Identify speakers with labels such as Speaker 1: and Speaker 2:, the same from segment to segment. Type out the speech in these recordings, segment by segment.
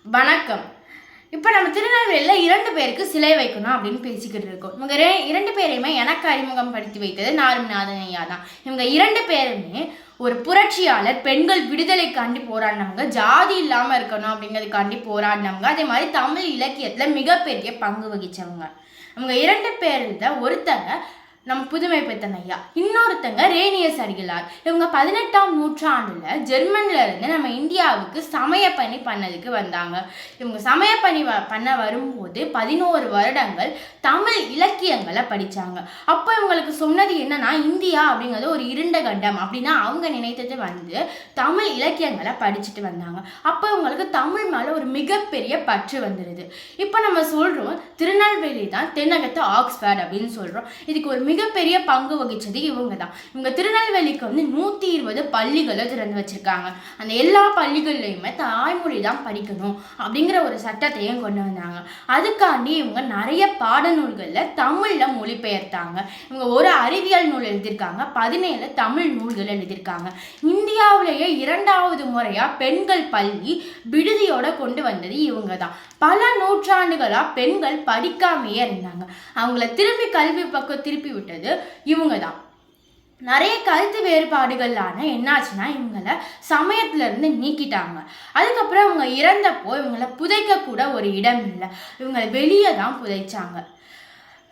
Speaker 1: வணக்கம். இப்போ நம்ம திருநெல்வேலியில் 2 பேருக்கு சிலை வைக்கணும் அப்படின்னு பேசிக்கிட்டு இருக்கோம். இவங்க 2 பேரையுமே எனக்கு அறிமுகம் படுத்தி வைத்தது நாருநாதன் ஐயா தான். இவங்க 2 பேருமே ஒரு புரட்சியாளர், பெண்கள் விடுதலைக்காண்டி போராடினவங்க, ஜாதி இல்லாமல் இருக்கணும் அப்படிங்கிறதுக்காண்டி போராடினவங்க, அதே மாதிரி தமிழ் இலக்கியத்தில் மிகப்பெரிய பங்கு வகித்தவங்க. இவங்க 2 பேரில் ஒருத்தங்க நம்ம புதுமை பித்தன் ஐயா, இன்னொருத்தங்க ரேனியஸ் அடிகளார். இவங்க 18ஆம் நூற்றாண்டுல ஜெர்மன்ல இருந்து நம்ம இந்தியாவுக்கு சமய பணி பண்ணதுக்கு வந்தாங்க. இவங்க சமய பணி பண்ண வரும்போது 11 வருடங்கள் தமிழ் இலக்கியங்களை படிச்சாங்க. அப்போ இவங்களுக்கு சொன்னது என்னன்னா, இந்தியா அப்படிங்கிறது ஒரு இருண்ட கண்டம் அப்படின்னா அவங்க நினைத்தது தமிழ் இலக்கியங்களை படிச்சுட்டு வந்தாங்க. அப்போ இவங்களுக்கு தமிழ் மேல ஒரு மிகப்பெரிய பற்று வந்துடுது. இப்போ நம்ம சொல்றோம் திருநெல்வேலி தான் தென்னகத்து ஆக்ஸ்போர்ட் அப்படின்னு சொல்றோம். இதுக்கு ஒரு மிகப்பெரிய பங்கு வகிச்சது இவங்க தான். இவங்க திருநெல்வேலிக்கு 120 பள்ளிகளை திறந்து வச்சிருக்காங்க. அந்த எல்லா பள்ளிகள்லையுமே தாய்மொழி தான் படிக்கணும் அப்படிங்கிற ஒரு சட்டத்தையும் கொண்டு வந்தாங்க. அதுக்காண்டி இவங்க நிறைய பாடநூல்களில் தமிழில் மொழிபெயர்த்தாங்க. இவங்க ஒரு அறிவியல் நூல் எழுதியிருக்காங்க, 17 தமிழ் நூல்கள் எழுதியிருக்காங்க. இந்தியாவிலேயே 2வது முறையாக பெண்கள் பள்ளி விடுதியோட கொண்டு வந்தது இவங்க தான். பல நூற்றாண்டுகளாக பெண்கள் படிக்காமையே இருந்தாங்க. அவங்கள திரும்பி கல்வி பக்கம் திருப்பி விட்டது இவங்க தான். நிறைய கருத்து வேறுபாடுகளான என்னாச்சுன்னா, இவங்களை சமயத்திலிருந்து நீக்கிட்டாங்க. அதுக்கப்புறம் இவங்க இறந்தப்போ இவங்களை புதைக்க கூட ஒரு இடம் இல்லை, இவங்களை வெளியே தான் புதைச்சாங்க.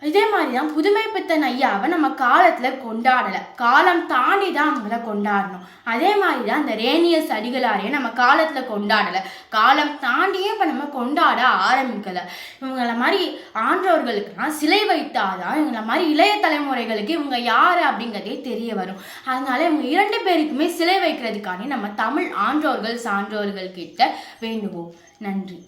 Speaker 1: இதே மாதிரி தான் புதுமை பித்தன் ஐயாவை நம்ம காலத்தில் கொண்டாடலை, காலம் தாண்டி தான் அவங்கள கொண்டாடணும். அதே மாதிரி தான் இந்த ரேனியஸ் அடிகளாரையும் நம்ம காலத்தில் கொண்டாடலை, காலம் தாண்டியே இப்போ நம்ம கொண்டாட ஆரம்பிக்கலை. இவங்களை மாதிரி ஆன்றோர்களுக்குலாம் சிலை வைத்தாதான் இவங்களை மாதிரி இளைய தலைமுறைகளுக்கு இவங்க யார் அப்படிங்கிறதே தெரிய வரும். அதனால இவங்க 2 பேருக்குமே சிலை வைக்கிறதுக்காண்டி நம்ம தமிழ் ஆன்றோர்கள் சான்றோர்கள் கிட்ட வேண்டுவோம். நன்றி.